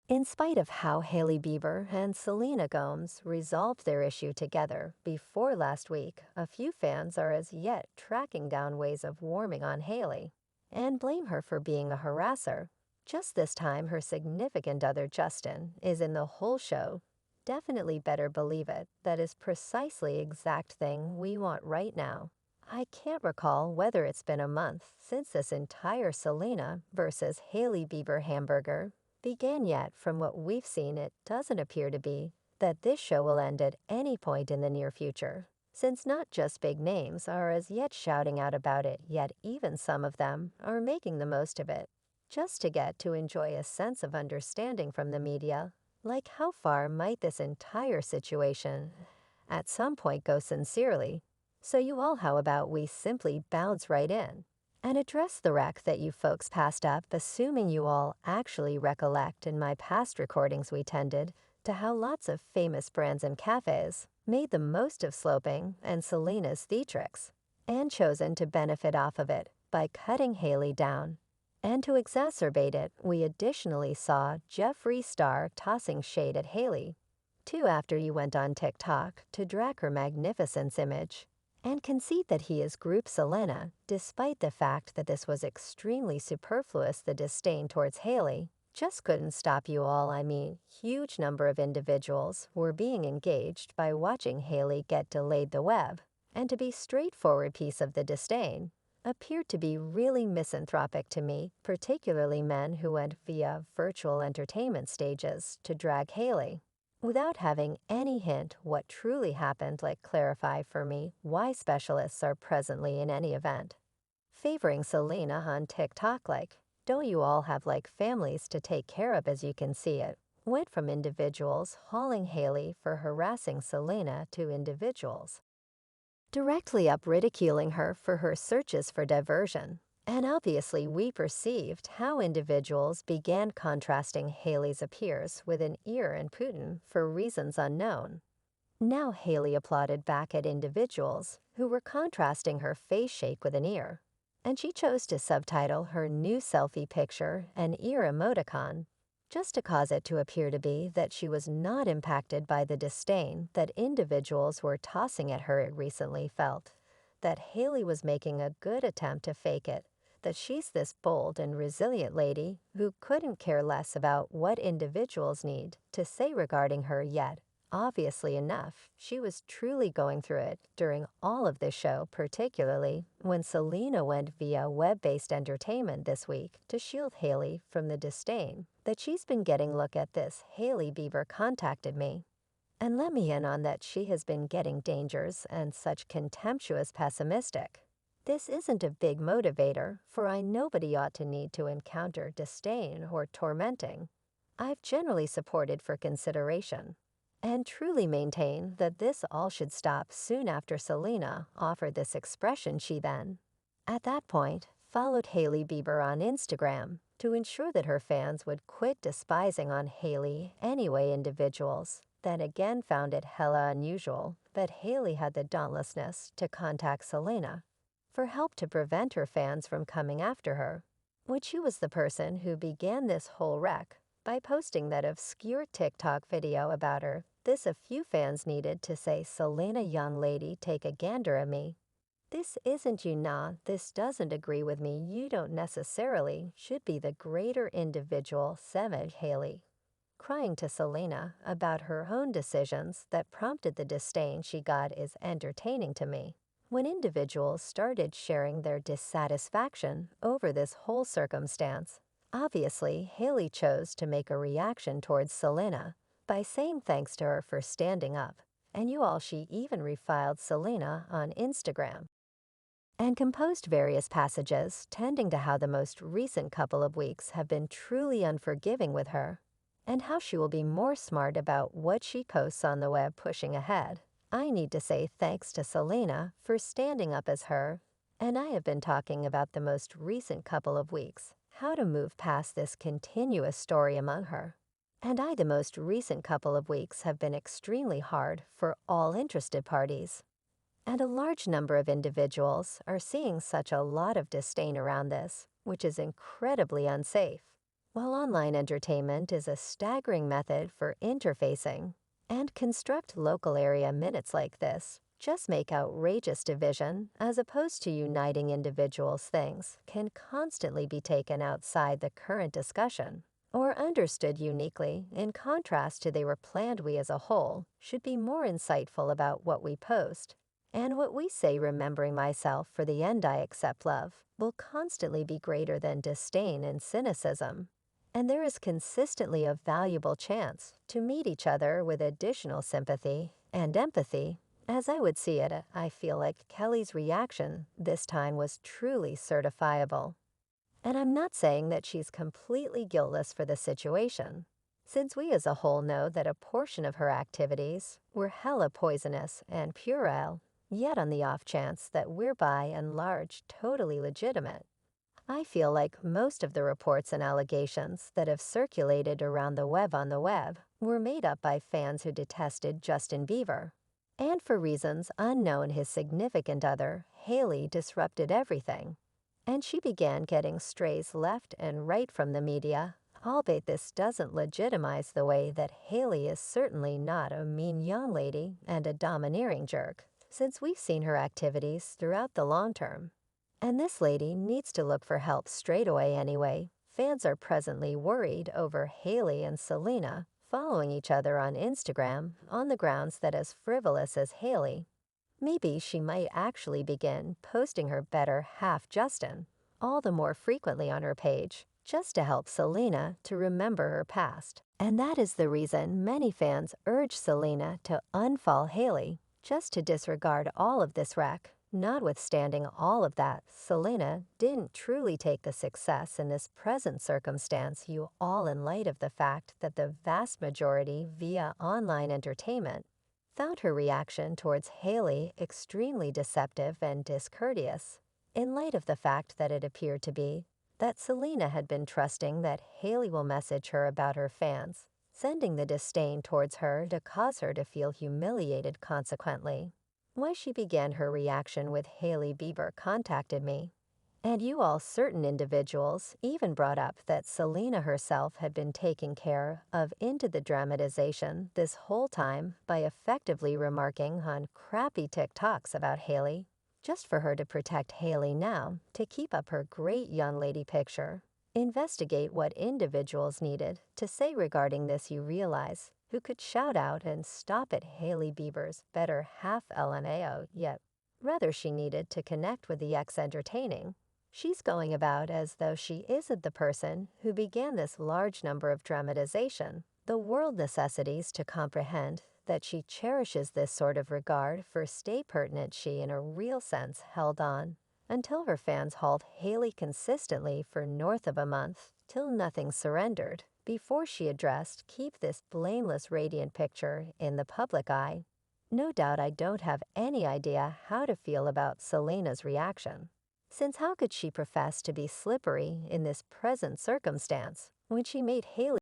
In spite of how Hailey Bieber and Selena Gomez resolved their issue together before last week, a few fans are as yet tracking down ways of warming on Hailey and blame her for being a harasser. Just this time, her significant other Justin is in the whole show. Definitely better believe it. That is precisely exact thing we want right now. I can't recall whether it's been a month since this entire Selena versus Hailey Bieber hamburger began yet. From what we've seen, it doesn't appear to be that this show will end at any point in the near future, since not just big names are as yet shouting out about it, yet even some of them are making the most of it, just to get to enjoy a sense of understanding from the media. Like, how far might this entire situation at some point go sincerely? So you all, how about we simply bounce right in and address the wreck that you folks passed up, assuming you all actually recollect in my past recordings we tended to how lots of famous brands and cafes made the most of sloping and Selena's theatrics, and chosen to benefit off of it by cutting Hailey down. And to exacerbate it, we additionally saw Jeffree Star tossing shade at Hailey, too, after you went on TikTok to drag her magnificence image and concede that he is Group Selena, despite the fact that this was extremely superfluous. The disdain towards Hailey just couldn't stop you all. I mean, huge number of individuals were being engaged by watching Hailey get delayed the web, and to be straightforward piece of the disdain appeared to be really misanthropic to me, particularly men who went via virtual entertainment stages to drag Hailey without having any hint what truly happened. Like, clarify for me why specialists are presently in any event favoring Selena on TikTok. Like, don't you all have like families to take care of? As you can see, it went from individuals hauling Hailey for harassing Selena to individuals directly up ridiculing her for her searches for diversion. And obviously we perceived how individuals began contrasting Hailey's appears with an ear and Putin for reasons unknown. Now Hailey applauded back at individuals who were contrasting her face shake with an ear, and she chose to subtitle her new selfie picture an ear emoticon, just to cause it to appear to be that she was not impacted by the disdain that individuals were tossing at her. It recently felt that Hailey was making a good attempt to fake it, that she's this bold and resilient lady who couldn't care less about what individuals need to say regarding her. Yet obviously enough, she was truly going through it during all of this show, particularly when Selena went via web-based entertainment this week to shield Hailey from the disdain that she's been getting. Look at this. Hailey Bieber contacted me and let me in on that she has been getting dangers and such contemptuous pessimistic. This isn't a big motivator, for I nobody ought to need to encounter disdain or tormenting. I've generally supported for consideration and truly maintain that this all should stop soon after Selena offered this expression. She then, at that point, followed Hailey Bieber on Instagram to ensure that her fans would quit despising on Hailey anyway. Individuals then again found it hella unusual that Hailey had the dauntlessness to contact Selena for help to prevent her fans from coming after her, which she was the person who began this whole wreck by posting that obscure TikTok video about her. This a few fans needed to say, Selena young lady, take a gander at me. This isn't you, nah, this doesn't agree with me. You don't necessarily should be the greater individual. Semej Hailey, crying to Selena about her own decisions that prompted the disdain she got, is entertaining to me. When individuals started sharing their dissatisfaction over this whole circumstance, obviously Hailey chose to make a reaction towards Selena by saying thanks to her for standing up, and you all, she even refiled Selena on Instagram and composed various passages tending to how the most recent couple of weeks have been truly unforgiving with her, and how she will be more smart about what she posts on the web pushing ahead. I need to say thanks to Selena for standing up as her, and I have been talking about the most recent couple of weeks, how to move past this continuous story among her. And the most recent couple of weeks have been extremely hard for all interested parties. And a large number of individuals are seeing such a lot of disdain around this, which is incredibly unsafe. While online entertainment is a staggering method for interfacing, and construct local area minutes like this just make outrageous division as opposed to uniting individuals, things can constantly be taken outside the current discussion or understood uniquely in contrast to they were planned. We as a whole should be more insightful about what we post and what we say. Remembering myself for the end, I accept love will constantly be greater than disdain and cynicism, and there is consistently a valuable chance to meet each other with additional sympathy and empathy. As I would see it, I feel like Kelly's reaction this time was truly certifiable. And I'm not saying that she's completely guiltless for the situation, since we as a whole know that a portion of her activities were hella poisonous and puerile, yet on the off chance that we're by and large totally legitimate. I feel like most of the reports and allegations that have circulated around the web were made up by fans who detested Justin Bieber. And for reasons unknown, his significant other, Hailey, disrupted everything. And she began getting strays left and right from the media, albeit this doesn't legitimize the way that Hailey is certainly not a mean young lady and a domineering jerk, since we've seen her activities throughout the long term. And this lady needs to look for help straight away anyway. Fans are presently worried over Hailey and Selena following each other on Instagram on the grounds that as frivolous as Hailey, maybe she might actually begin posting her better half Justin all the more frequently on her page, just to help Selena to remember her past. And that is the reason many fans urge Selena to unfollow Hailey, just to disregard all of this wreck. Notwithstanding all of that, Selena didn't truly take the success in this present circumstance you all in light of the fact that the vast majority via online entertainment found her reaction towards Hailey extremely deceptive and discourteous, in light of the fact that it appeared to be that Selena had been trusting that Hailey will message her about her fans, sending the disdain towards her to cause her to feel humiliated consequently. Why she began her reaction with Hailey Bieber contacted me, and you all certain individuals even brought up that Selena herself had been taking care of into the dramatization this whole time by effectively remarking on crappy TikToks about Hailey, just for her to protect Hailey now, to keep up her great young lady picture. Investigate what individuals needed to say regarding this. You realize who could shout out and stop at Hailey Bieber's better half LMAO, yet rather she needed to connect with the ex-entertaining. She's going about as though she isn't the person who began this large number of dramatization. The world necessities to comprehend that she cherishes this sort of regard for stay pertinent. She in a real sense held on until her fans hauled Hailey consistently for north of a month, till nothing surrendered, before she addressed keep this blameless radiant picture in the public eye. No doubt I don't have any idea how to feel about Selena's reaction, since how could she profess to be slippery in this present circumstance when she made Hailey